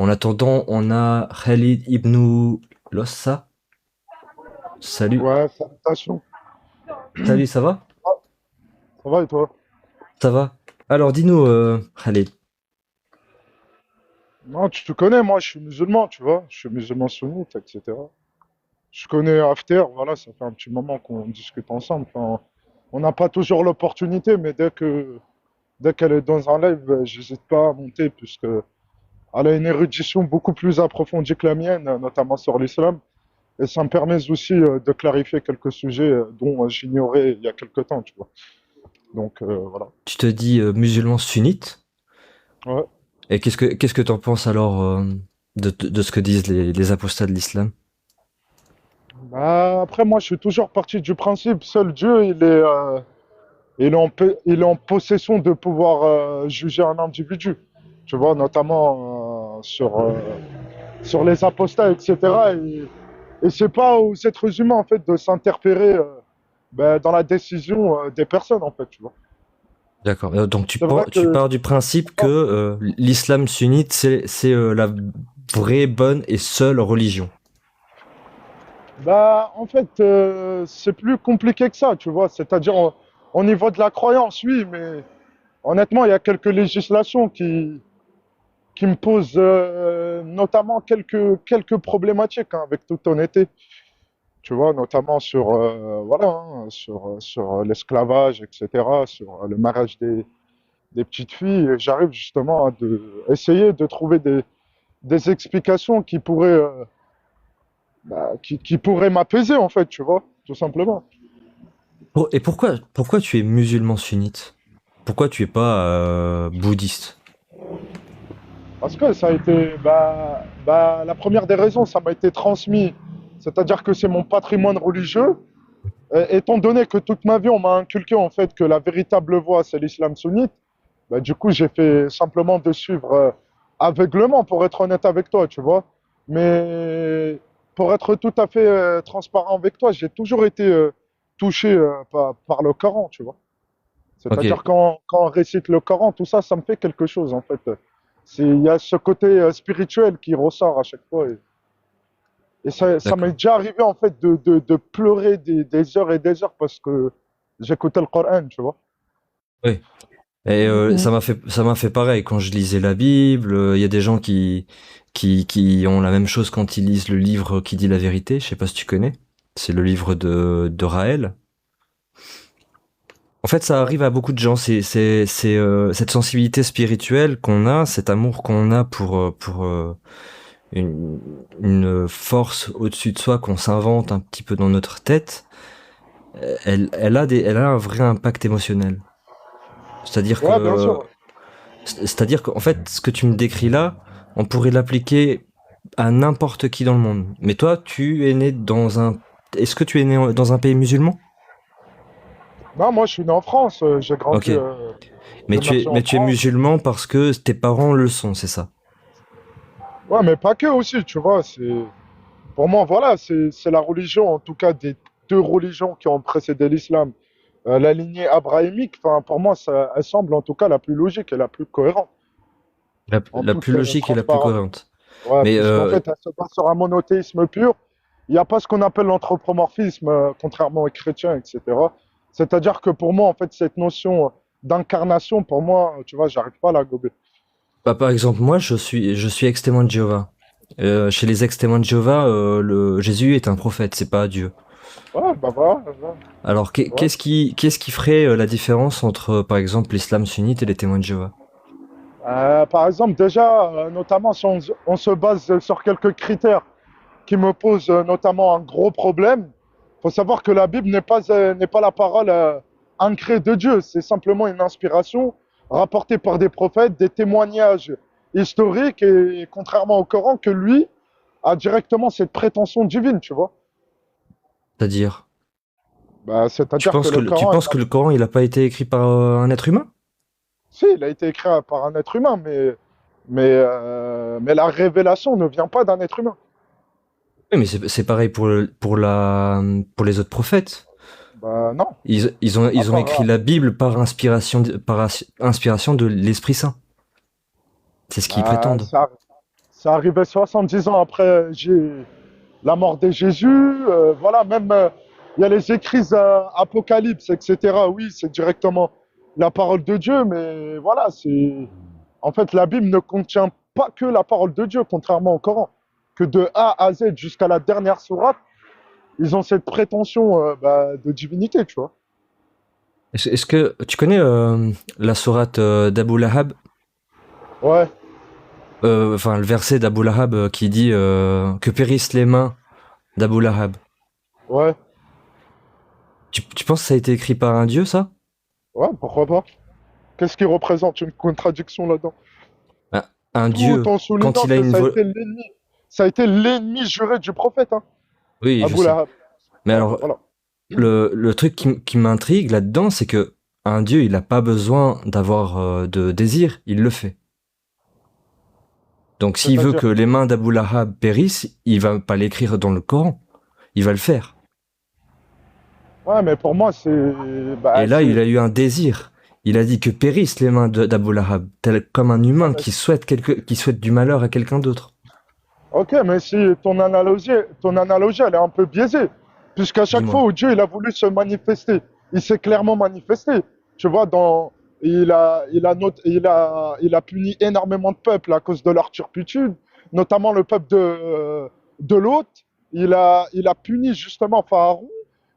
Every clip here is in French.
En attendant, on a Khalid Ibn Lossa. Salut, Ouais, salutations. salut, ça va? Ah, ça va et toi? Ça va? Alors dis-nous, Khalid. Non, tu te connais, moi je suis musulman, tu vois. Je suis musulman sunnite, etc. Je connais After, voilà, ça fait un petit moment qu'on discute ensemble. Enfin, on n'a pas toujours l'opportunité, mais dès qu'elle est dans un live, j'hésite pas à monter, puisque elle a une érudition beaucoup plus approfondie que la mienne, notamment sur l'islam. Et ça me permet aussi de clarifier quelques sujets dont j'ignorais il y a quelque temps, tu vois. Donc voilà. Tu te dis musulman sunnite. Ouais. Et qu'est-ce que t'en penses alors de ce que disent les apostats de l'islam? Bah, après, moi, je suis toujours parti du principe, seul Dieu, il est en possession de pouvoir juger un individu. Tu vois, notamment sur les apostats, etc. Et c'est pas aux êtres humains, en fait, de s'interférer dans la décision des personnes, en fait, tu vois. D'accord. Donc C'est vrai tu que... pars du principe que l'islam sunnite, c'est la vraie, bonne et seule religion. Bah, en fait, c'est plus compliqué que ça, tu vois. C'est-à-dire, au niveau de la croyance, oui, mais honnêtement, il y a quelques législations qui me pose notamment quelques problématiques, hein, avec toute honnêteté. Tu vois, notamment sur, voilà, hein, sur l'esclavage, etc., sur le mariage des petites filles. Et j'arrive justement essayer de trouver des explications qui pourraient m'apaiser, en fait, tu vois, tout simplement. Et pourquoi tu es musulman sunnite? Pourquoi tu es pas bouddhiste? Parce que ça a été, la première des raisons, ça m'a été transmis. C'est-à-dire que c'est mon patrimoine religieux. Étant donné que toute ma vie, on m'a inculqué en fait que la véritable voie, c'est l'islam sunnite, bah, du coup, j'ai fait simplement de suivre aveuglement, pour être honnête avec toi, tu vois. Mais pour être tout à fait transparent avec toi, j'ai toujours été touché par le Coran, tu vois. Ok, C'est-à-dire quand on récite le Coran, tout ça, ça me fait quelque chose en fait. Il y a ce côté spirituel qui ressort à chaque fois. Et ça m'est d'accord. déjà arrivé en fait de pleurer des heures et des heures parce que j'écoutais le Coran, tu vois. Oui. Et Mhm. ça m'a fait pareil quand je lisais la Bible. Il y a des gens qui ont la même chose quand ils lisent le livre qui dit la vérité. Je sais pas si tu connais. C'est le livre de Raël. En fait, ça Ouais, arrive à beaucoup de gens. C'est cette sensibilité spirituelle qu'on a, cet amour qu'on a pour une, une force au-dessus de soi qu'on s'invente un petit peu dans notre tête. Elle a un vrai impact émotionnel. C'est-à-dire ouais, bien que sûr. C'est-à-dire qu'en fait, ce que tu me décris là, on pourrait l'appliquer à n'importe qui dans le monde. Mais toi, tu es né dans un... Est-ce que tu es né dans un pays musulman? Non, moi je suis né en France, j'ai grandi, Ok. j'ai en Mais tu es France. musulman parce que tes parents le sont, c'est ça? Ouais, mais pas que aussi, tu vois. Pour moi, voilà, c'est la religion, en tout cas des deux religions qui ont précédé l'islam. La lignée abrahamique, enfin, pour moi, elle semble en tout cas la plus logique et la plus cohérente, en La plus toute logique et la plus transparence. cohérente. Ouais, Mais puisqu'en fait, elle se base sur un monothéisme pur. Il n'y a pas ce qu'on appelle l'anthropomorphisme, contrairement aux chrétiens, etc. C'est-à-dire que pour moi, en fait, cette notion d'incarnation, pour moi, tu vois, j'arrive pas à la gober. bah, par exemple, moi, je suis ex-témoin de Jéhovah. Chez les ex-témoins de Jéhovah, Jésus est un prophète, c'est pas Dieu. Ouais, bah voilà. Voilà. Alors, Ouais. qu'est-ce qui ferait la différence entre, par exemple, l'islam sunnite et les témoins de Jéhovah? Par exemple, déjà, notamment si on se base sur quelques critères qui me posent notamment un gros problème, il faut savoir que la Bible n'est pas la parole ancrée de Dieu, c'est simplement une inspiration rapportée par des prophètes, des témoignages historiques, et contrairement au Coran, que lui a directement cette prétention divine, tu vois. C'est-à-dire? Bah, c'est-à-dire que le Tu Coran, penses que le Coran, il a pas été écrit par un être humain? si, il a été écrit par un être humain, mais la révélation ne vient pas d'un être humain. Oui, mais c'est pareil pour les autres prophètes. Bah non. À Ils ont part, écrit la Bible par inspiration de l'Esprit Saint. C'est ce qu'ils bah, prétendent. C'est arrivé 70 ans après la mort de Jésus. Voilà, même il y a les écrits Apocalypse, etc. Oui, c'est directement la parole de Dieu, mais voilà, c'est en fait la Bible ne contient pas que la parole de Dieu, contrairement au Coran. Que de A à Z jusqu'à la dernière sourate, ils ont cette prétention de divinité, tu vois. Est-ce que tu connais la sourate d'Abu Lahab? Ouais, Enfin, le verset d'Abu Lahab qui dit que périssent les mains d'Abu Lahab. ouais, Tu penses que ça a été écrit par un dieu, ça? ouais, pourquoi pas? Qu'est-ce qui représente une contradiction là-dedans? Un Tout dieu, en quand soulignant il a que une ça a été l'ennemi juré du prophète, hein, Oui, je Abu sais. Lahab. Mais Ouais, alors, voilà. le truc qui m'intrigue là-dedans, c'est que un dieu, il n'a pas besoin d'avoir de désir, il le fait. Donc s'il veut C'est-à-dire, que les mains d'Abu Lahab périssent, il va pas l'écrire dans le Coran. Il va le faire. ouais, mais pour moi, Et là, il c'est, a eu un désir. Il a dit que périssent les mains d'Abu Lahab, tel comme un ouais, humain qui souhaite du malheur à quelqu'un d'autre. ok, mais si ton analogie, elle est un peu biaisée, puisqu'à chaque Dis-moi. fois où Dieu, il a voulu se manifester, il s'est clairement manifesté. Tu vois, il a puni énormément de peuples à cause de leur turpitude, notamment le peuple de Lot. Il a puni justement Pharaon.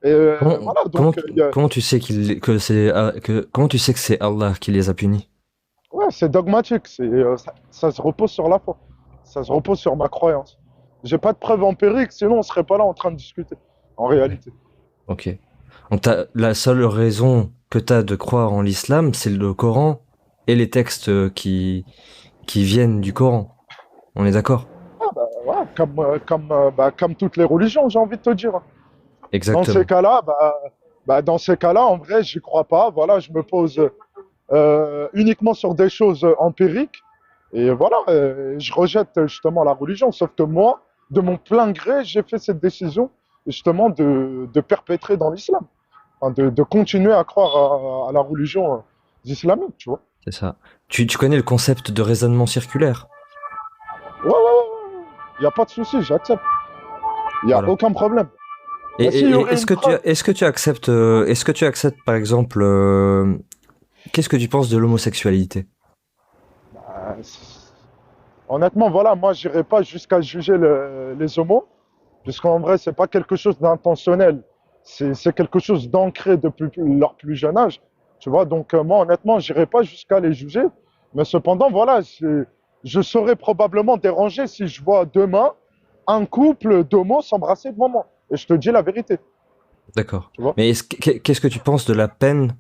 Et voilà, donc, Comment tu sais comment tu sais que c'est Allah qui les a punis? ouais, c'est dogmatique. Ça se repose sur la foi. Ça se repose sur ma croyance. J'ai pas de preuves empiriques, sinon on serait pas là en train de discuter. En réalité. Ok. Donc la seule raison que tu as de croire en l'islam, c'est le Coran et les textes qui viennent du Coran. On est d'accord? Ouais, comme toutes les religions, j'ai envie de te dire. Dans ces Exactement. cas-là, dans ces cas-là, en vrai, j'y crois pas. Voilà, je me pose uniquement sur des choses empiriques. Et voilà, je rejette justement la religion. Sauf que moi, de mon plein gré, j'ai fait cette décision justement de perpétrer dans l'islam. Enfin, de continuer à croire à la religion islamique, tu vois. C'est ça. Tu connais le concept de raisonnement circulaire? Ouais, ouais, ouais. Il n'y a pas de souci, j'accepte. Il n'y a Voilà. aucun problème. Et, Mais s'il y et- et aurait une preuve, est-ce que tu acceptes par exemple, qu'est-ce que tu penses de l'homosexualité? euh, honnêtement, voilà, moi, j'irai pas jusqu'à juger les homos, puisqu'en vrai, c'est pas quelque chose d'intentionnel. C'est quelque chose d'ancré depuis leur plus jeune âge. Tu vois, donc moi, honnêtement, j'irai pas jusqu'à les juger. Mais cependant, voilà, je serais probablement dérangé si je vois demain un couple d'homos s'embrasser devant moi. Et je te dis la vérité, D'accord. tu vois. Mais qu'est-ce que tu penses de la peine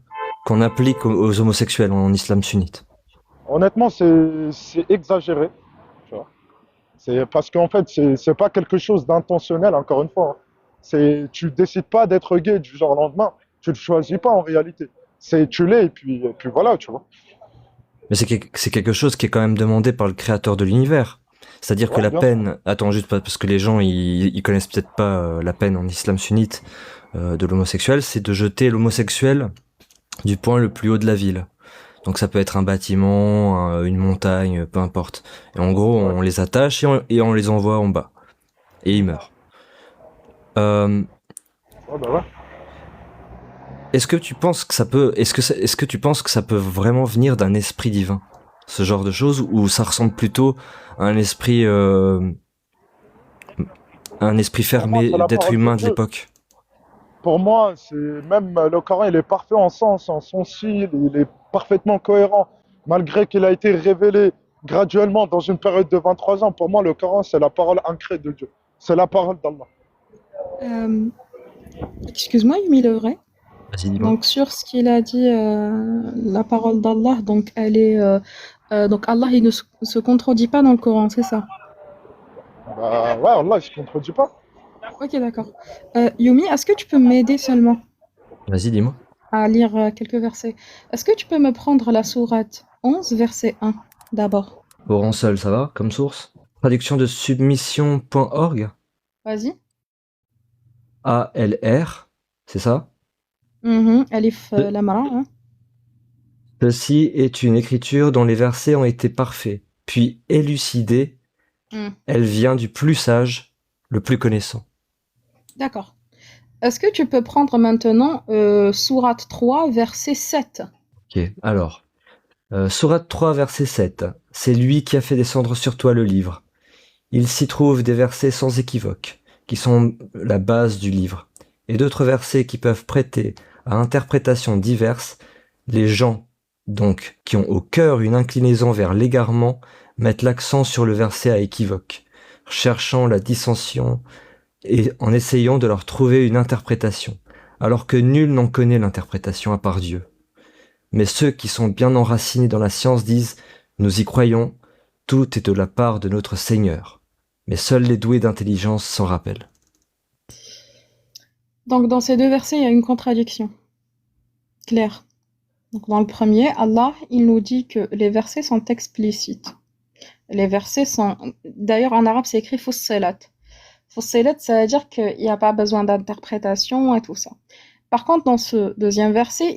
qu'on applique aux homosexuels en islam sunnite? Honnêtement, c'est exagéré, tu vois. C'est parce qu'en fait, c'est pas quelque chose d'intentionnel, encore une fois, hein. Tu décides pas d'être gay du jour au lendemain. Tu le choisis pas en réalité. Tu l'es et puis voilà, tu vois. Mais c'est quelque chose qui est quand même demandé par le créateur de l'univers. C'est-à-dire que Ouais, la bien sûr. peine, attends juste parce que les gens ils connaissent peut-être pas la peine en islam sunnite de l'homosexuel, c'est de jeter l'homosexuel du point le plus haut de la ville. Donc ça peut être un bâtiment, une montagne, peu importe. Et en gros, Ouais. on les attache et on les envoie en bas. Et ils meurent. Euh, Ouais, bah ouais. est-ce que tu penses que ça peut, est-ce que tu penses que ça peut vraiment venir d'un esprit divin, ce genre de choses, ou ça ressemble plutôt à un esprit Pour moi, c'est fermé la d'être parole de humain de Dieu. l'époque? Pour moi, c'est même le Coran, il est parfait en sens, en son style, il est parfaitement cohérent, malgré qu'il a été révélé graduellement dans une période de 23 ans. Pour moi, le Coran, c'est la parole ancrée de Dieu. C'est la parole d'Allah. Euh, Excuse-moi, Yumi Leray. Vas-y, dis-moi. Donc sur ce qu'il a dit, la parole d'Allah, donc elle est, donc Allah il ne se contredit pas dans le Coran, c'est ça? Bah ouais, Allah, il se contredit pas. Ok, d'accord. Yumi, est-ce que tu peux m'aider seulement Vas-y, dis-moi. à lire quelques versets? Est-ce que tu peux me prendre la sourate 11, verset 1, d'abord? Oran seul, ça va, comme source? Traduction de submission.org. Vas-y. ALR, c'est ça? Alif Ce- Lamra, hein. Ceci est une écriture dont les versets ont été parfaits, puis élucidés Hmm. Elle vient du plus sage, le plus connaissant. D'accord. Est-ce que tu peux prendre maintenant Sourate 3, verset 7? Ok, alors, Sourate 3, verset 7. C'est lui qui a fait descendre sur toi le livre. Il s'y trouve des versets sans équivoque, qui sont la base du livre, et d'autres versets qui peuvent prêter à interprétations diverses. Les gens, donc, qui ont au cœur une inclinaison vers l'égarement, mettent l'accent sur le verset à équivoque, cherchant la dissension et en essayant de leur trouver une interprétation, alors que nul n'en connaît l'interprétation à part Dieu. Mais ceux qui sont bien enracinés dans la science disent « Nous y croyons, tout est de la part de notre Seigneur. » Mais seuls les doués d'intelligence s'en rappellent. Donc, dans ces deux versets, il y a une contradiction claire. Donc, dans le premier, Allah, il nous dit que les versets sont explicites. Les versets sont... D'ailleurs, en arabe, c'est écrit fussilat. Fussilat, ça veut dire qu'il n'y a pas besoin d'interprétation et tout ça. Par contre, dans ce deuxième verset,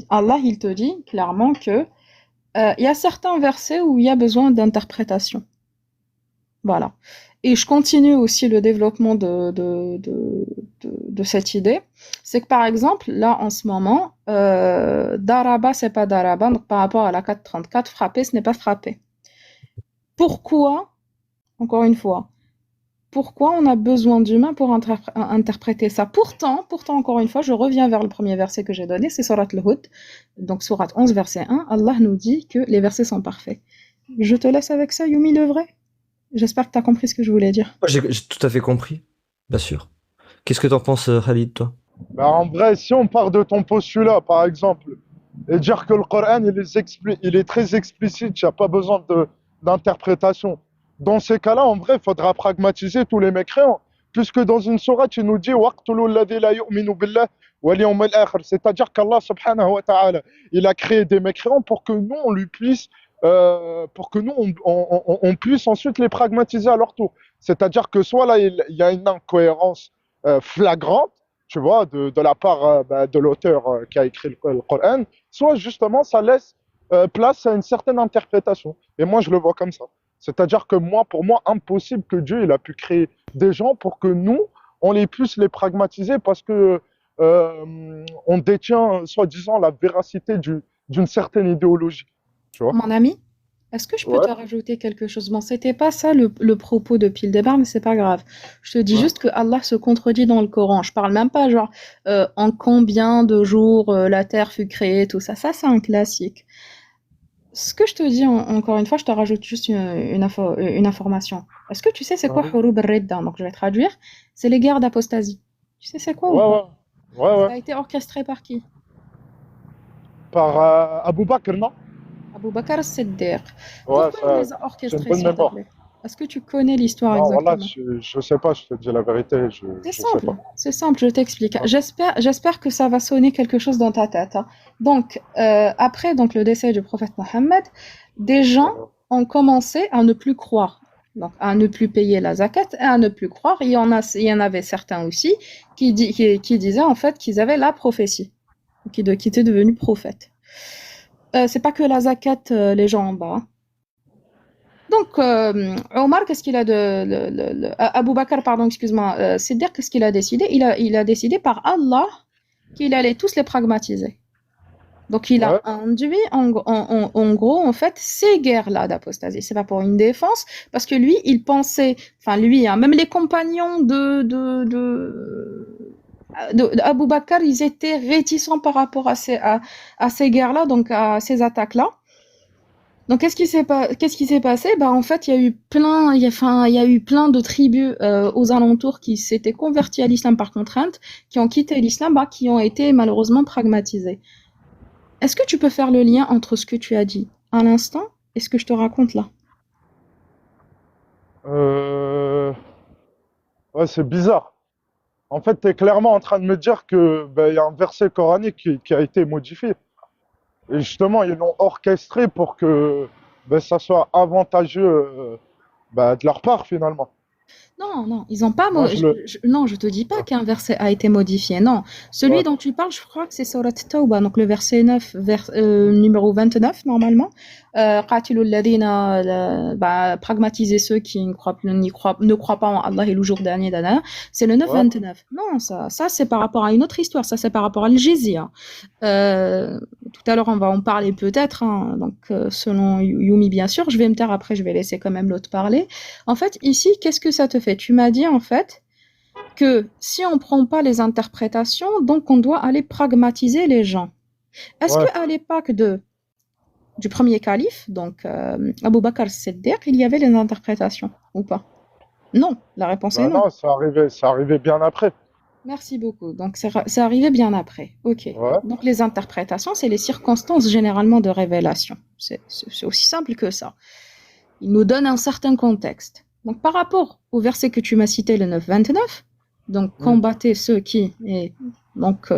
Allah, il te dit clairement que il y a certains versets où il y a besoin d'interprétation. Voilà. Et je continue aussi le développement de cette idée. C'est que par exemple, là en ce moment, Daraba, c'est pas Daraba, donc par rapport à la 434, frapper, ce n'est pas frapper. Pourquoi, encore une fois, pourquoi on a besoin d'humains pour interpréter ça? Pourtant, encore une fois, je reviens vers le premier verset que j'ai donné, c'est Surat al-Hud, donc Surat 11, verset 1, Allah nous dit que les versets sont parfaits. Je te laisse avec ça, Yumi le vrai. J'espère que tu as compris ce que je voulais dire. J'ai tout à fait compris, bien sûr. Qu'est-ce que t'en penses, Khalid, toi? Bah, en vrai, si on part de ton postulat, par exemple, et dire que le Coran, il est très explicite, il n'y a pas besoin d'interprétation. Dans ces cas-là, en vrai, il faudra pragmatiser tous les mécréants. Puisque dans une sourate, il nous dit وَاقْتُلُوا الَّذِي لَا يُؤْمِنُ بِاللَّهِ وَالْيَوْمِ الْآخِرِ. C'est-à-dire qu'Allah subhanahu wa ta'ala, il a créé des mécréants pour que nous, on lui puisse, pour que nous, on puisse ensuite les pragmatiser à leur tour. C'est-à-dire que soit là, il y a une incohérence flagrante, tu vois, de la part de l'auteur qui a écrit le Coran, soit justement ça laisse place à une certaine interprétation. Et moi, je le vois comme ça. C'est-à-dire que moi, pour moi, impossible que Dieu il a pu créer des gens pour que nous, on les puisse les pragmatiser parce que on détient, soi-disant, la véracité d'une certaine idéologie. Tu vois? Mon ami, est-ce que je peux Ouais. te rajouter quelque chose? Bon, c'était pas ça le propos depuis le départ, mais c'est pas grave. Je te dis Ouais. juste que Allah se contredit dans le Coran. Je parle même pas genre en combien de jours la terre fut créée, tout ça. Ça, c'est un classique. Ce que je te dis, encore une fois, je te rajoute juste une information. Est-ce que tu sais c'est quoi Ouais. Hurub al-Ridda? Donc je vais traduire. C'est les guerres d'apostasie. Tu sais c'est quoi ou Ouais, pas? ouais. Ouais, ouais. Ça a été orchestré par qui? Par Abu Bakr, non? Abu Bakr as-Siddiq. Ouais, Pourquoi il ça, les a j'ai une orchestrés, bonne s'il te mémoire. plaît? Est-ce que tu connais l'histoire Non, voilà, exactement? je sais pas, je te dis la vérité, je sais pas. C'est simple, je t'explique. Ouais. J'espère que ça va sonner quelque chose dans ta tête, hein. Donc, après donc, le décès du prophète Mohammed, des gens Ouais. ont commencé à ne plus croire. Donc, à ne plus payer la zakat et à ne plus croire. Il y en avait certains aussi qui disaient en fait qu'ils avaient la prophétie, qui étaient devenus prophètes. C'est pas que la zakat, les gens en bas, hein. Donc, Omar, qu'est-ce qu'il a Abu Bakr, pardon, excuse-moi, Siddiq, qu'est-ce qu'il a décidé? Il a décidé par Allah qu'il allait tous les pragmatiser. Donc, il a Ouais. induit, en gros, en fait, ces guerres-là d'apostasie. C'est pas pour une défense, parce que lui, il pensait, enfin, lui, hein, même les compagnons d'Abu Bakr, ils étaient réticents par rapport à ces guerres-là, donc à ces attaques-là. Donc, qu'est-ce qui s'est passé? Bah, en fait, il y a eu plein de tribus aux alentours qui s'étaient converties à l'islam par contrainte, qui ont quitté l'islam, bah, qui ont été malheureusement pragmatisés. Est-ce que tu peux faire le lien entre ce que tu as dit à l'instant et ce que je te raconte là? Euh, ouais, c'est bizarre. En fait, tu es clairement en train de me dire que ben, y a un verset coranique qui a été modifié. Et justement, ils l'ont orchestré pour que ben, ça soit avantageux ben, de leur part finalement. Non, non, ils ont pas. Moi, je le. Non, je te dis pas Ouais. qu'un verset a été modifié. Non, celui Ouais. dont tu parles, je crois que c'est Surat Tawbah, donc le verset 9, numéro 29 normalement. Qatilul ladhina, pragmatisez ceux qui ne croient pas en Allah et le jour dernier. C'est le 9, Ouais. 29. Non, ça c'est par rapport à une autre histoire. Ça c'est par rapport à l'Jizya. Tout à l'heure, on va en parler peut-être. Hein. Donc, selon Yumi, bien sûr, je vais me taire après. Je vais laisser quand même l'autre parler. En fait, ici, qu'est-ce que ça te fait? Tu m'as dit en fait que si on prend pas les interprétations, donc on doit aller pragmatiser les gens. Est-ce Ouais. qu'à l'époque du premier calife, donc Abu Bakr Siddiq, il y avait les interprétations ou pas? Non. La réponse est Bah non. non, ça arrivait bien après. Merci beaucoup. Donc, c'est arrivé bien après. Ok. Ouais. Donc, les interprétations, c'est les circonstances généralement de révélation. C'est aussi simple que ça. Il nous donne un certain contexte. Donc, par rapport au verset que tu m'as cité, le 9-29, donc, Hmm. combattez ceux qui... Et, donc,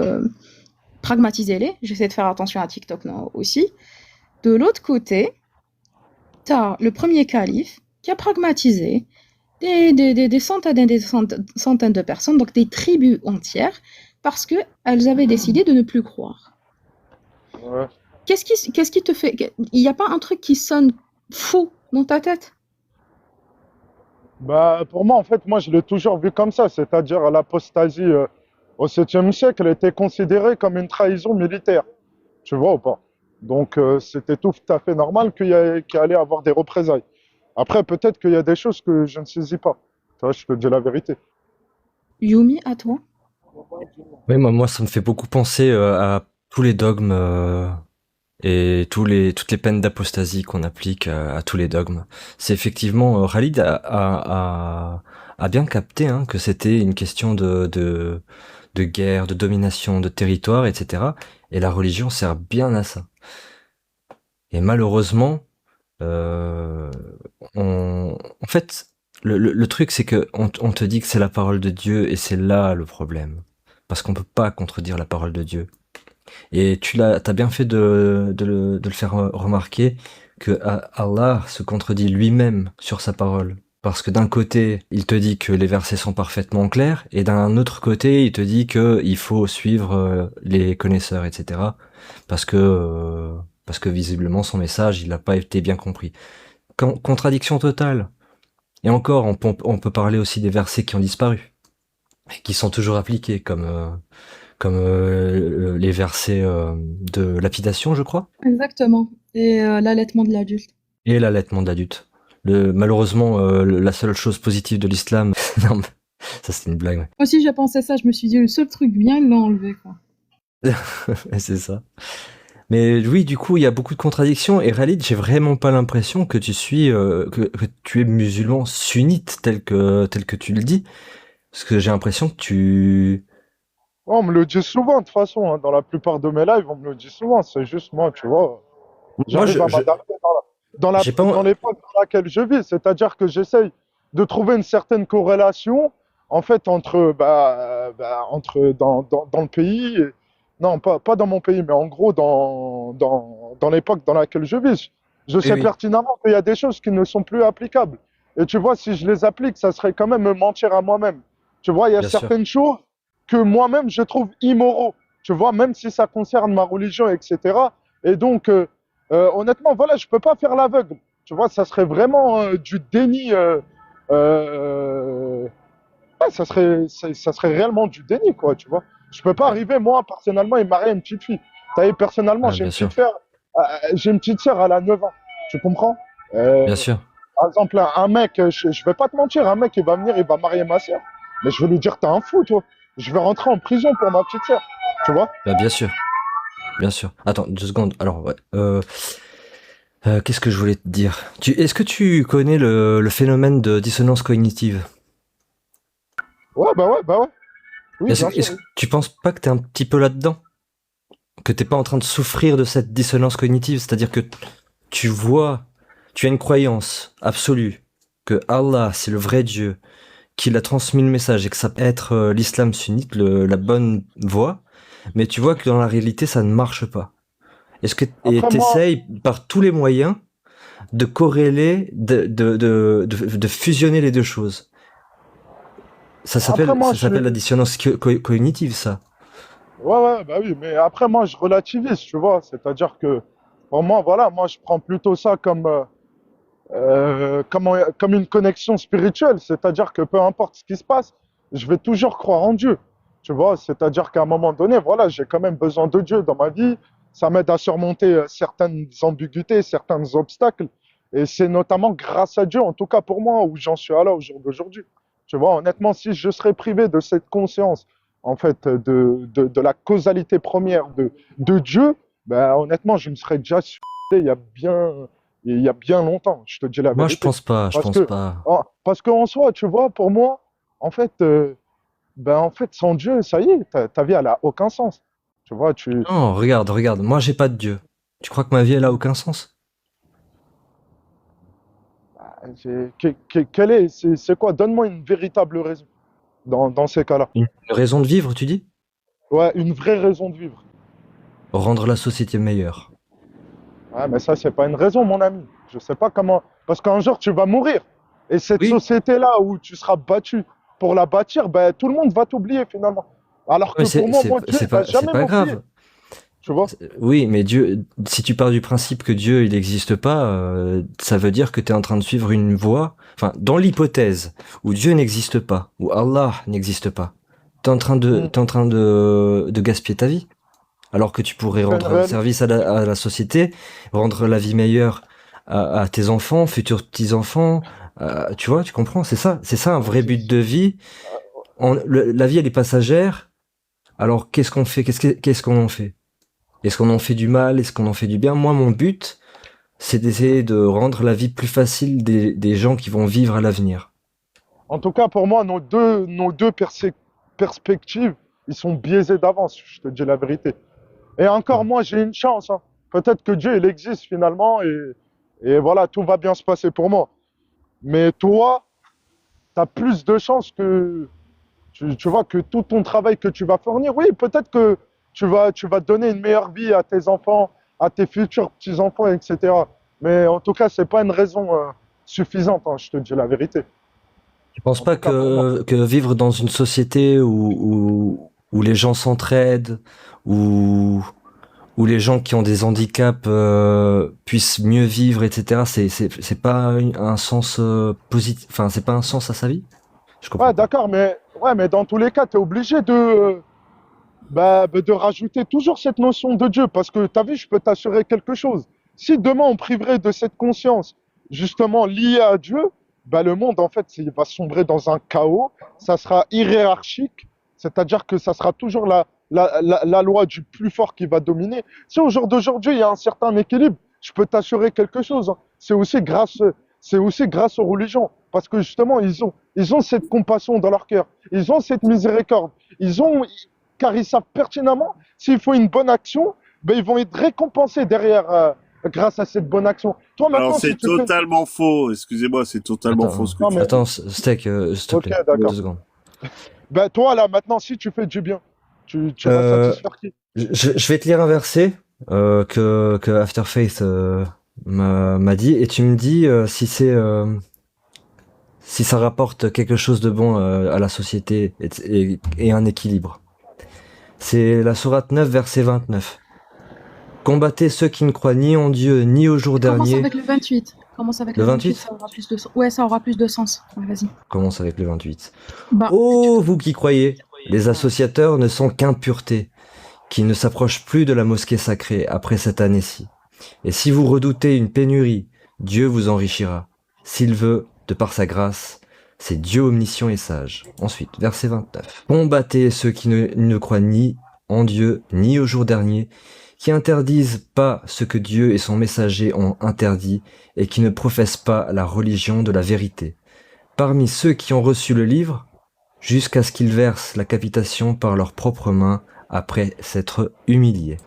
pragmatisez-les. J'essaie de faire attention à TikTok non, aussi. De l'autre côté, tu as le premier calife qui a pragmatisé des centaines et des centaines de personnes, donc des tribus entières, parce qu'elles avaient décidé de ne plus croire. Ouais. Qu'est-ce qui te fait... Il n'y a pas un truc qui sonne fou dans ta tête? Bah, pour moi, en fait, moi, je l'ai toujours vu comme ça, c'est-à-dire l'apostasie au 7e siècle était considérée comme une trahison militaire, tu vois ou pas? Donc, c'était tout à fait normal qu'il allait avoir des représailles. Après, peut-être qu'il y a des choses que je ne saisis pas. Tu vois, je te dis la vérité. Yumi, à toi? Oui, moi, ça me fait beaucoup penser à tous les dogmes et toutes les peines d'apostasie qu'on applique à tous les dogmes. C'est effectivement, Khalid a bien capté hein, que c'était une question de guerre, de domination, de territoire, etc. Et la religion sert bien à ça. Et malheureusement, euh, en fait, le truc, c'est que on te dit que c'est la parole de Dieu et c'est là le problème. Parce qu'on peut pas contredire la parole de Dieu. Et t'as bien fait de le faire remarquer que Allah se contredit lui-même sur sa parole. Parce que d'un côté, il te dit que les versets sont parfaitement clairs, et d'un autre côté, il te dit que il faut suivre les connaisseurs, etc. Parce que visiblement son message, il n'a pas été bien compris. Contradiction totale. Et encore, on peut parler aussi des versets qui ont disparu, et qui sont toujours appliqués, comme les versets de lapidation, je crois, Exactement. Et l'allaitement de l'adulte. et l'allaitement d'adulte. Malheureusement, la seule chose positive de l'islam, non, mais ça c'était une blague, Moi aussi, j'ai pensé ça. Je me suis dit, le seul truc bien, ils l'ont enlevé, quoi. ouais. C'est ça. Mais oui, du coup, il y a beaucoup de contradictions. Et Khalid, j'ai vraiment pas l'impression que tu suis, que tu es musulman sunnite tel que tu le dis, parce que j'ai l'impression que tu, Ouais, on me le dit souvent, de toute façon, hein, dans la plupart de mes lives, on me le dit souvent. C'est juste moi, tu vois. moi, J'arrive à m'adapter j'ai pas, dans l'époque dans laquelle je vis. C'est-à-dire que j'essaye de trouver une certaine corrélation, en fait, entre dans le pays. Non, pas dans mon pays, mais en gros, dans l'époque dans laquelle je vis. Je oui, sais oui, pertinemment qu'il y a des choses qui ne sont plus applicables. Et tu vois, si je les applique, ça serait quand même me mentir à moi-même. Tu vois, il y a bien sûr. certaines choses que moi-même, je trouve immoraux. Tu vois, même si ça concerne ma religion, etc. Et donc, honnêtement, voilà, je peux pas faire l'aveugle. Tu vois, ça serait vraiment du déni. Ouais, ça serait réellement du déni, quoi, tu vois. Je peux pas arriver, moi, personnellement, et marier une petite fille. Tu sais, personnellement, Ah, bien sûr, j'ai une petite sœur, elle a 9 ans. Tu comprends? bien sûr. Par exemple, un mec, je vais pas te mentir, un mec, il va venir, il va marier ma sœur. Mais je vais lui dire, t'es un fou, toi. Je vais rentrer en prison pour ma petite sœur. Tu vois? Bah, bien sûr, bien sûr. Attends, 2 secondes. Alors, ouais. Qu'est-ce que je voulais te dire? Est-ce que tu connais le phénomène de dissonance cognitive? Ouais, bah ouais. Oui, bien sûr, Est-ce que oui. tu penses pas que t'es un petit peu là-dedans? Que t'es pas en train de souffrir de cette dissonance cognitive? C'est-à-dire que tu vois, tu as une croyance absolue que Allah, c'est le vrai Dieu, qu'il a transmis le message et que ça peut être l'islam sunnite, la bonne voie, mais tu vois que dans la réalité, ça ne marche pas. Et Après, moi, t'essayes par tous les moyens de corréler, de fusionner les deux choses. Ça Après, moi, s'appelle la dissonance cognitive, ça. ouais, ouais, bah oui, mais après, moi, je relativise, tu vois. C'est-à-dire que, pour moi, voilà, moi, je prends plutôt ça comme une connexion spirituelle. C'est-à-dire que peu importe ce qui se passe, je vais toujours croire en Dieu. Tu vois, c'est-à-dire qu'à un moment donné, voilà, j'ai quand même besoin de Dieu dans ma vie. Ça m'aide à surmonter certaines ambiguïtés, certains obstacles. Et c'est notamment grâce à Dieu, en tout cas pour moi, où j'en suis à là au jour d'aujourd'hui. Tu vois, honnêtement, si je serais privé de cette conscience, en fait, de la causalité première de Dieu, ben, honnêtement, je me serais déjà suicidé il y a bien longtemps, je te dis la Moi, vérité. je Parce pense que, pas. parce qu'en soi, tu vois, pour moi, en fait, en fait, sans Dieu, ça y est, ta vie, elle a aucun sens. Tu vois, Non, regarde, moi j'ai pas de Dieu. Tu crois que ma vie elle a aucun sens? quelle est, c'est quoi? Donne-moi une véritable raison dans ces cas-là. Une raison de vivre, tu dis? Ouais, une vraie raison de vivre. Rendre la société meilleure. Ouais, mais ça, c'est pas une raison, mon ami. Je sais pas comment. Parce qu'un jour, tu vas mourir. Et cette Oui, société-là où tu seras battu pour la bâtir, ben, tout le monde va t'oublier finalement. Alors que mais pour moi, Dieu, il va c'est jamais pas m'oublier. grave. Tu vois? Oui, mais Dieu, si tu pars du principe que Dieu il n'existe pas, ça veut dire que tu es en train de suivre une voie. Enfin, dans l'hypothèse où Dieu n'existe pas, où Allah n'existe pas, Hmm. t'es en train de gaspiller ta vie. Alors que tu pourrais C'est une rendre réalité. service à la société, rendre la vie meilleure à tes enfants, futurs petits-enfants. Tu vois, tu comprends? C'est ça un vrai but de vie. La vie, elle est passagère. Alors, qu'est-ce qu'on fait? Qu'est-ce qu'on en fait? Est-ce qu'on en fait du mal? Est-ce qu'on en fait du bien? Moi, mon but, c'est d'essayer de rendre la vie plus facile des gens qui vont vivre à l'avenir. En tout cas, pour moi, nos deux perspectives, ils sont biaisés d'avance, je te dis la vérité. Et encore, moi, j'ai une chance, hein. Peut-être que Dieu, il existe finalement et voilà, tout va bien se passer pour moi. Mais toi, tu as plus de chances que, tu vois, que tout ton travail que tu vas fournir, oui, peut-être que tu vas donner une meilleure vie à tes enfants, à tes futurs petits-enfants, etc. Mais en tout cas, c'est pas une raison suffisante, hein, je te dis la vérité. Tu penses En pas tout cas, pour moi. que vivre dans une société où les gens s'entraident, où où les gens qui ont des handicaps puissent mieux vivre, etc. C'est pas un sens positif. Enfin, c'est pas un sens à sa vie. Je comprends Ouais, pas. d'accord, mais, ouais, mais dans tous les cas, tu es obligé de rajouter toujours cette notion de Dieu, parce que tu as vu, je peux t'assurer quelque chose. Si demain on priverait de cette conscience, justement liée à Dieu, le monde, en fait, il va sombrer dans un chaos, ça sera hiérarchique, c'est-à-dire que ça sera toujours la loi du plus fort qui va dominer. Si au jour d'aujourd'hui, il y a un certain équilibre, je peux t'assurer quelque chose, hein. C'est aussi grâce aux religions, parce que justement, ils ont cette compassion dans leur cœur, ils ont cette miséricorde, car ils savent pertinemment, s'ils font une bonne action, ils vont être récompensés derrière grâce à cette bonne action. Toi, Alors maintenant, si c'est tu fais... totalement faux. Excusez-moi, c'est totalement faux ce que Attends, Non, tu mais... dis. attends, Steak, s'il te Ok, plaît, deux d'accord. secondes. Toi, là, maintenant, si tu fais du bien, tu vas Euh, satisfaire qui? je vais te lire un verset que After Faith m'a dit, et tu me dis si ça rapporte quelque chose de bon à la société et un équilibre. C'est la sourate 9, verset 29. Combattez ceux qui ne croient ni en Dieu, ni au jour Commence dernier. avec le 28. Commence avec Le le 28, 28? ça aura plus de sens. Ouais, ça aura plus de sens. Ouais, vas-y. Commence avec le 28. Bah, tu Ô fais... vous qui croyez, les associateurs ne sont qu'impuretés, qui ne s'approchent plus de la mosquée sacrée après cette année-ci. Et si vous redoutez une pénurie, Dieu vous enrichira. S'il veut, de par sa grâce, c'est Dieu omniscient et sage. Ensuite, verset 29. Combattez ceux qui ne croient ni en Dieu, ni au jour dernier, qui interdisent pas ce que Dieu et son messager ont interdit, et qui ne professent pas la religion de la vérité. Parmi ceux qui ont reçu le livre, jusqu'à ce qu'ils versent la capitation par leurs propres mains après s'être humiliés.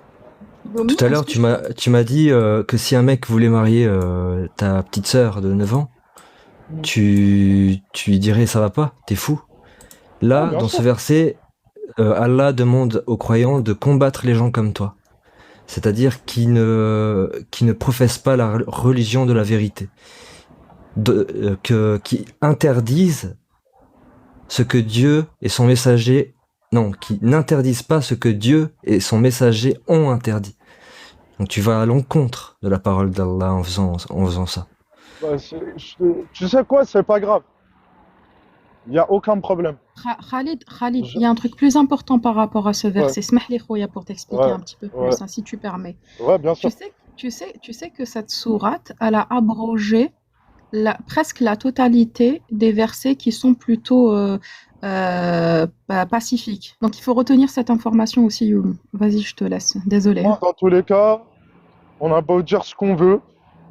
Gomu, Tout à est-ce l'heure, que je peux... tu m'as dit que si un mec voulait marier ta petite sœur de 9 ans, Mm. tu lui dirais ça va pas, t'es fou. Ouais, Là, bien dans ce sûr. verset, Allah demande aux croyants de combattre les gens comme toi. C'est-à-dire qui ne professent pas la religion de la vérité. Qui interdisent ce que Dieu et son messager, non, qui n'interdisent pas ce que Dieu et son messager ont interdit. Donc tu vas à l'encontre de la parole d'Allah en faisant ça. Bah, tu sais quoi, c'est pas grave. Il n'y a aucun problème. Khalid, Je- il y a un truc plus important par rapport à ce Ouais, verset. Smahli khoya pour t'expliquer ouais, un petit peu ouais, plus, hein, si tu permets. ouais, bien sûr. Tu sais que cette sourate, elle a abrogé presque la totalité des versets qui sont plutôt pacifiques. Donc il faut retenir cette information aussi, Youlou. Vas-y, je te laisse. Désolée. Moi, dans tous les cas, on a beau dire ce qu'on veut.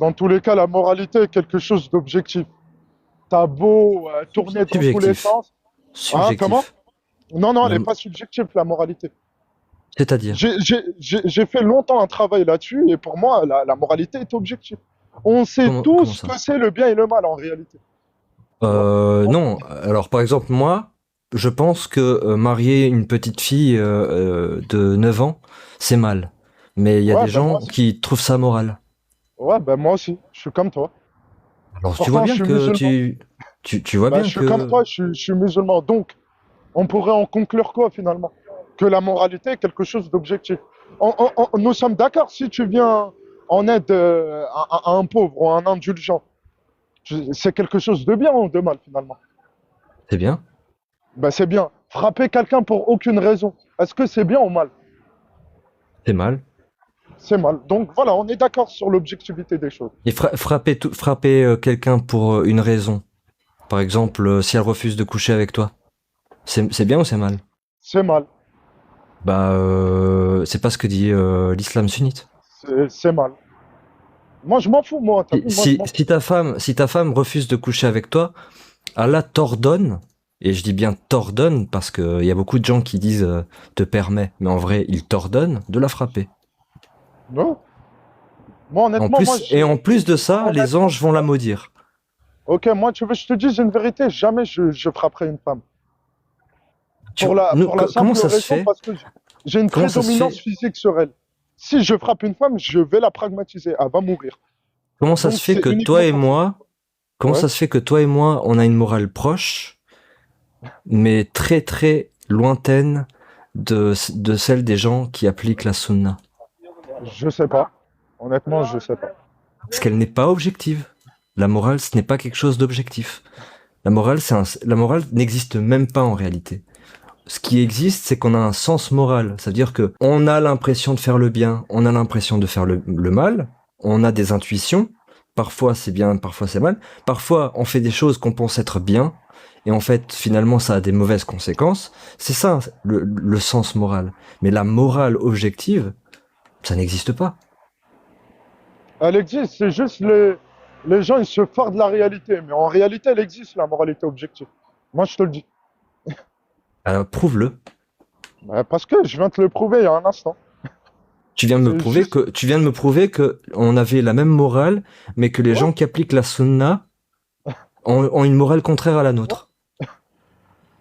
Dans tous les cas, la moralité est quelque chose d'objectif. T'as beau tourner dans tous les Subjectif. sens. Hein, comment? Subjectif. Non, non, elle La- n'est pas subjective, la moralité. C'est-à-dire? J'ai fait longtemps un travail là-dessus et pour moi, la moralité est objective. On sait Comment tous ça? que c'est le bien et le mal en réalité. Tu vois? Non. Alors, par exemple, moi, je pense que marier une petite fille de 9 ans, c'est mal. Mais il y a Ouais, des ben moi gens aussi. qui trouvent ça moral. Ouais, ben moi aussi. Je suis comme toi. Alors, tu vois Pourtant, je bien suis que musulman. tu vois Ben, bien je suis comme que... toi, je suis musulman. Donc, on pourrait en conclure quoi finalement? Que la moralité est quelque chose d'objectif. Nous sommes d'accord si tu viens en aide à un pauvre ou à un indulgent. C'est quelque chose de bien ou de mal finalement? C'est bien. Ben, c'est bien. Frapper quelqu'un pour aucune raison. Est-ce que c'est bien ou mal? C'est mal. C'est mal. Donc voilà, on est d'accord sur l'objectivité des choses. Et frapper quelqu'un pour une raison. Par exemple, si elle refuse de coucher avec toi. C'est bien ou c'est mal? C'est mal. Bah, c'est pas ce que dit l'islam sunnite. C'est mal. Moi, je m'en fous, moi. T'as vu, moi, je m'en fous. Si ta femme refuse de coucher avec toi, Allah t'ordonne, et je dis bien t'ordonne parce que il y a beaucoup de gens qui disent te permet, mais en vrai il t'ordonne de la frapper. Non. Moi, honnêtement, moi, En plus de ça, les honnêtement, anges vont la maudire. ok, moi, tu veux que je te dise une vérité, jamais je frapperai une femme. Pour la Comment simple ça se raison fait? parce que j'ai une Comment ça se prédominance fait? physique sur elle. Si je frappe une femme, je vais la pragmatiser, elle va mourir. Comment ça se Donc fait c'est que toi uniquement et pour ça. moi, comment Ouais. ça se fait que toi et moi, on a une morale proche, mais très très lointaine de celle des gens qui appliquent la sunna? Je sais pas. Honnêtement, je sais pas. Parce qu'elle n'est pas objective. La morale, ce n'est pas quelque chose d'objectif. La morale n'existe même pas en réalité. Ce qui existe, c'est qu'on a un sens moral. C'est-à-dire que on a l'impression de faire le bien, on a l'impression de faire le mal, on a des intuitions. Parfois c'est bien, parfois c'est mal. Parfois on fait des choses qu'on pense être bien, et en fait finalement ça a des mauvaises conséquences. C'est ça le sens moral. Mais la morale objective, ça n'existe pas. Elle existe, c'est juste les gens, ils se fardent de la réalité. Mais en réalité, elle existe, la moralité objective. Moi, je te le dis. Alors prouve-le. Parce que je viens te le prouver il y a un instant. C'est juste. Tu viens de me prouver que on avait la même morale, mais que les Ouais, gens qui appliquent la sunna ont une morale contraire à la ouais. nôtre.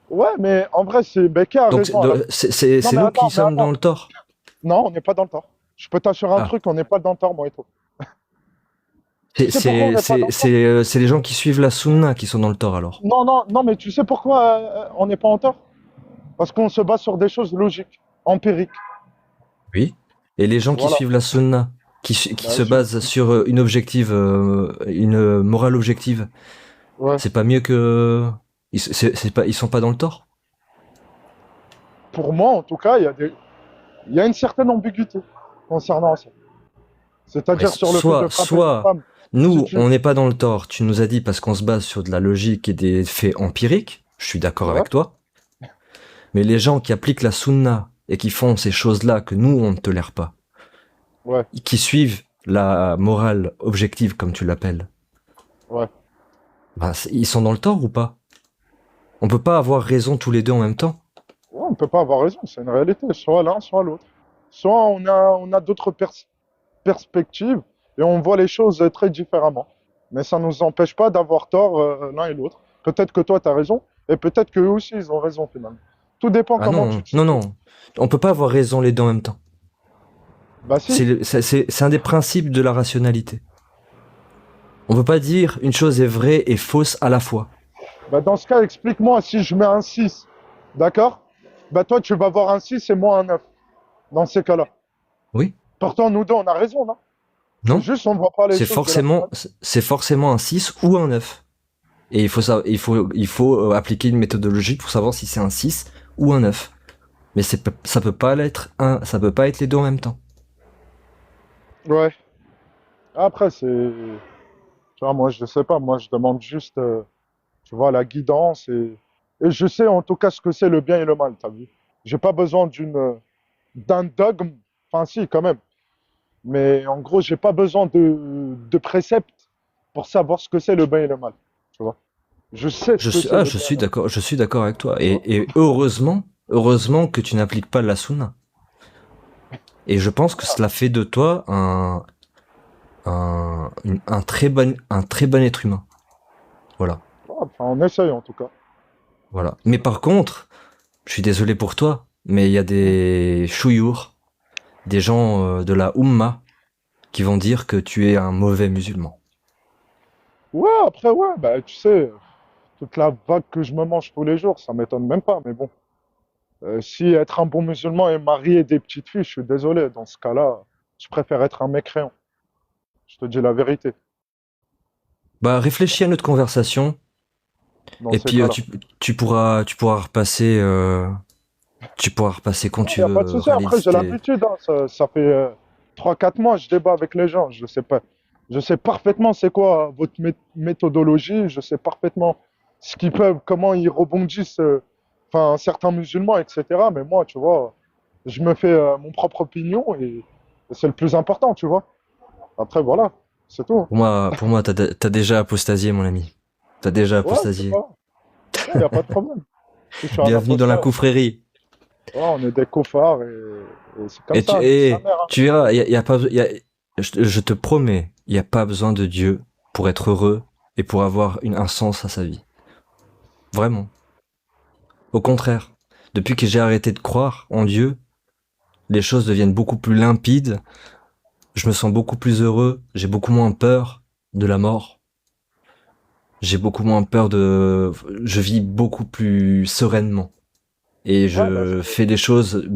Ouais, mais en vrai, c'est Becky a Donc raison. Elle a- Non, c'est mais nous qui attends, mais sommes dans attends. le tort. Non, on n'est pas dans le tort. Je peux t'assurer un Ah, truc, on n'est pas dans le tort, moi et toi. Tu sais pourquoi on n'est pas dans le tort? c'est les gens qui suivent la sunna qui sont dans le tort alors. Non, non, non, mais tu sais pourquoi on n'est pas en tort? Parce qu'on se base sur des choses logiques, empiriques. Oui. Et les gens qui Voilà. suivent la sunna, qui Bah, se basent sur une morale objective, ouais. c'est pas mieux que ils sont pas dans le tort. Pour moi, en tout cas, il y a une certaine ambiguïté concernant ça. Ouais, C'est-à-dire sur le fait de frapper une soit femme. Si nous, tu... on n'est pas dans le tort. Tu nous as dit parce qu'on se base sur de la logique et des faits empiriques. Je suis d'accord Ouais, avec toi. Mais les gens qui appliquent la sunna et qui font ces choses-là que nous, on ne tolère pas, ouais, qui suivent la morale objective, comme tu l'appelles, ouais. bah, ils sont dans le tort ou pas? On peut pas avoir raison tous les deux en même temps. Ouais, on ne peut pas avoir raison, c'est une réalité. Soit l'un, soit l'autre. Soit on a d'autres perspectives et on voit les choses très différemment. Mais ça ne nous empêche pas d'avoir tort l'un et l'autre. Peut-être que toi, tu as raison, et peut-être qu'eux aussi, ils ont raison finalement. Tout dépend Ah comment tu non, te non, situes. non. On peut pas avoir raison les deux en même temps. Bah si, C'est un des principes de la rationalité. On peut pas dire une chose est vraie et fausse à la fois. Bah, dans ce cas, explique-moi si je mets un 6, d'accord? Bah, toi, tu vas voir un 6 et moi un 9, dans ces cas-là. Oui? Pourtant, nous deux, on a raison, non? C'est Non? juste, on ne voit pas les choses de la même manière. C'est forcément un 6 ou un 9. Et il faut appliquer une méthodologie pour savoir si c'est un 6 ou un 9. Mais ça peut pas ça peut pas être les deux en même temps. Ouais. Après, tu vois, moi, je sais pas. Moi, je demande juste, tu vois, la guidance et je sais en tout cas ce que c'est le bien et le mal, t'as vu? J'ai pas besoin d'un dogme. Enfin, si, quand même. Mais en gros, j'ai pas besoin de préceptes pour savoir ce que c'est le bien et le mal. Tu vois? Je sais ce que c'est le bien et le mal. Je suis d'accord avec toi. Tu vois? Et heureusement que tu n'appliques pas la sunna. Et je pense que cela fait de toi un très bon être humain. Voilà. Enfin, on essaye en tout cas. Voilà. Mais par contre, je suis désolé pour toi, mais il y a des chouyours, des gens de la Oumma, qui vont dire que tu es un mauvais musulman. Ouais, après, ouais, bah, tu sais, toute la vague que je me mange tous les jours, ça m'étonne même pas. Mais bon, si être un bon musulman et marier des petites filles, je suis désolé. Dans ce cas-là, je préfère être un mécréant. Je te dis la vérité. Bah, réfléchis à notre conversation, Dans et ces puis cas-là. tu pourras repasser quand Il tu n'y a pas de veux, souci. Après, Khalid. j'ai l'habitude, hein. Ça fait 3-4 mois, je débat avec les gens. Je sais pas. Je sais parfaitement c'est quoi votre méthodologie. Je sais parfaitement ce qu'ils peuvent, comment ils rebondissent, enfin, certains musulmans, etc. Mais moi, tu vois, je me fais mon propre opinion et c'est le plus important, tu vois. Après, voilà, c'est tout. Pour moi, t'as déjà apostasié, mon ami. T'as déjà Ouais, c'est apostasié. pas. Il n'y a pas de problème. Si je suis un Bienvenue dans la apostat, confrérie. ouais, on est des cofards et c'est comme ça, nique sa mère, hein. Tu verras, y a pas, je te promets, il n'y a pas besoin de Dieu pour être heureux et pour avoir un sens à sa vie. Vraiment. Au contraire, depuis que j'ai arrêté de croire en Dieu, les choses deviennent beaucoup plus limpides, je me sens beaucoup plus heureux, j'ai beaucoup moins peur de la mort, je vis beaucoup plus sereinement. Et Ouais, bah, je fais des choses,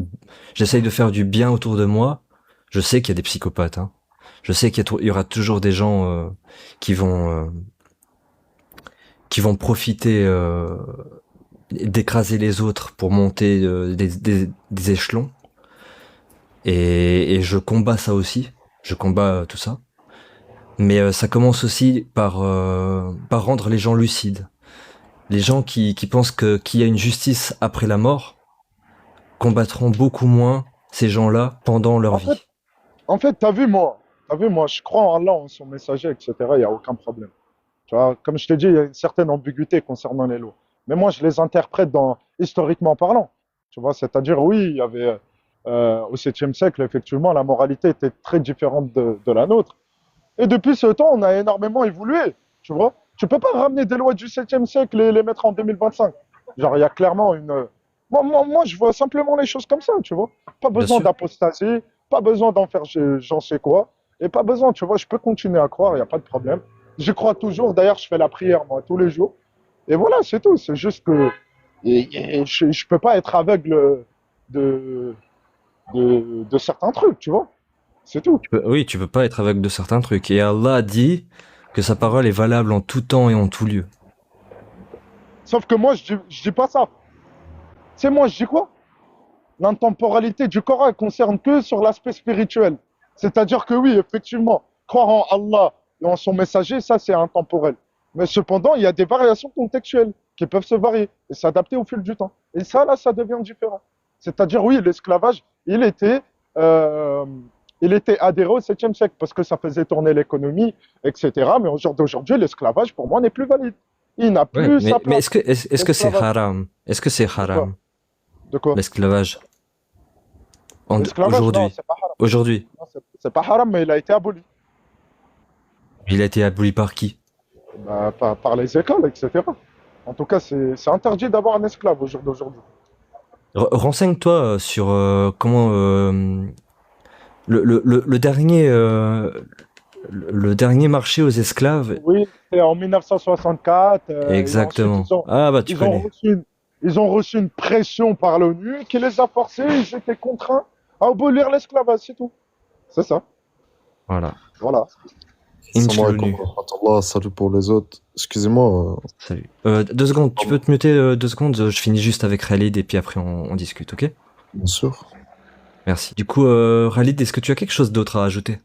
j'essaye de faire du bien autour de moi. Je sais qu'il y a des psychopathes, hein. Je sais il y aura toujours des gens qui vont profiter d'écraser les autres pour monter des échelons. Et je combats ça aussi. Je combats tout ça. Mais ça commence aussi par rendre les gens lucides. Les gens qui pensent qu'il y a une justice après la mort combattront beaucoup moins ces gens-là pendant leur en fait, vie. En fait, t'as vu, moi, je crois en Allah, en son messager, etc. Il n'y a aucun problème. Tu vois, comme je t'ai dit, il y a une certaine ambiguïté concernant les lois. Mais moi, je les interprète historiquement parlant. Tu vois, c'est-à-dire, oui, il y avait, au 7e siècle, effectivement, la moralité était très différente de la nôtre. Et depuis ce temps, on a énormément évolué. Tu vois, tu peux pas ramener des lois du 7e siècle et les mettre en 2025. Genre, il y a clairement une. Moi, je vois simplement les choses comme ça, tu vois. Pas Bien besoin sûr. d'apostasie, pas besoin d'en faire j'en sais quoi. Et pas besoin, tu vois, je peux continuer à croire, il n'y a pas de problème. Je crois toujours, d'ailleurs, je fais la prière, moi, tous les jours. Et voilà, c'est tout. C'est juste que je ne peux pas être aveugle de, de certains trucs, tu vois. C'est tout. Oui, tu peux pas être aveugle de certains trucs. Et Allah a dit que sa parole est valable en tout temps et en tout lieu. Sauf que moi, je dis pas ça. C'est moi, je dis quoi? L'intemporalité du Coran, elle concerne que sur l'aspect spirituel. C'est-à-dire que oui, effectivement, croire en Allah et en son messager, ça c'est intemporel. Mais cependant, il y a des variations contextuelles qui peuvent se varier et s'adapter au fil du temps. Et ça, là, ça devient différent. C'est-à-dire, oui, l'esclavage, euh, il était adhéré au 7e siècle parce que ça faisait tourner l'économie, etc. Mais au jour d'aujourd'hui, l'esclavage, pour moi, n'est plus valide. Il n'a Ouais, plus sa mais place, est-ce que c'est l'esclavage. haram? Est-ce que c'est De quoi? haram, De quoi? l'esclavage? L'esclavage, non, Aujourd'hui. c'est pas haram. Aujourd'hui. Non, c'est pas haram, mais il a été aboli. Il a été aboli par qui? Bah, par les écoles, etc. En tout cas, c'est interdit d'avoir un esclave au jour d'aujourd'hui. Renseigne-toi sur comment le dernier Le dernier marché aux esclaves. Oui, c'est en 1964. Et Exactement. ensuite, Ah bah tu ils ont connais. reçu ils ont reçu une pression par l'ONU qui les a forcés, ils étaient contraints à abolir l'esclavage, c'est tout. C'est ça. Voilà. Voilà. Salam alaikum Inch'Allah. wa rahmatullah, salut pour les autres. Excusez-moi, Salut. 2 secondes, tu peux te muter 2 secondes, je finis juste avec Khalid et puis après on discute, ok? bien sûr. Merci. Du coup, Khalid, est-ce que tu as quelque chose d'autre à ajouter?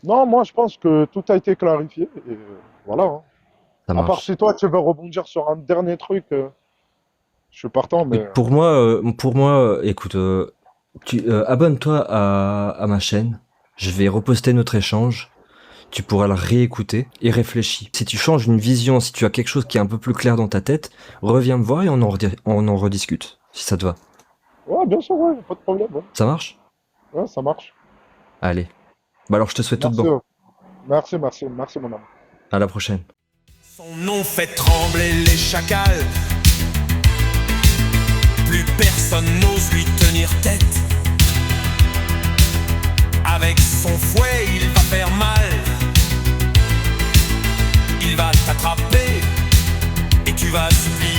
Non, moi je pense que tout a été clarifié. Et voilà, hein. Ça À part marche. si toi tu veux rebondir sur un dernier truc, je suis partant, mais Écoute, pour moi, écoute, abonne-toi à ma chaîne. Je vais reposter notre échange. Tu pourras le réécouter et réfléchir. Si tu changes une vision, si tu as quelque chose qui est un peu plus clair dans ta tête, reviens me voir et on en rediscute, si ça te va. ouais, bien sûr, ouais, pas de problème. Ouais, Ça marche? ouais, ça marche. Allez. Bah alors je te souhaite tout de Merci, bon. merci, mon ami. À la prochaine. Son nom fait trembler les chacals. Plus personne n'ose lui tenir tête. Avec son fouet, il va faire mal. Il va t'attraper et tu vas supplier.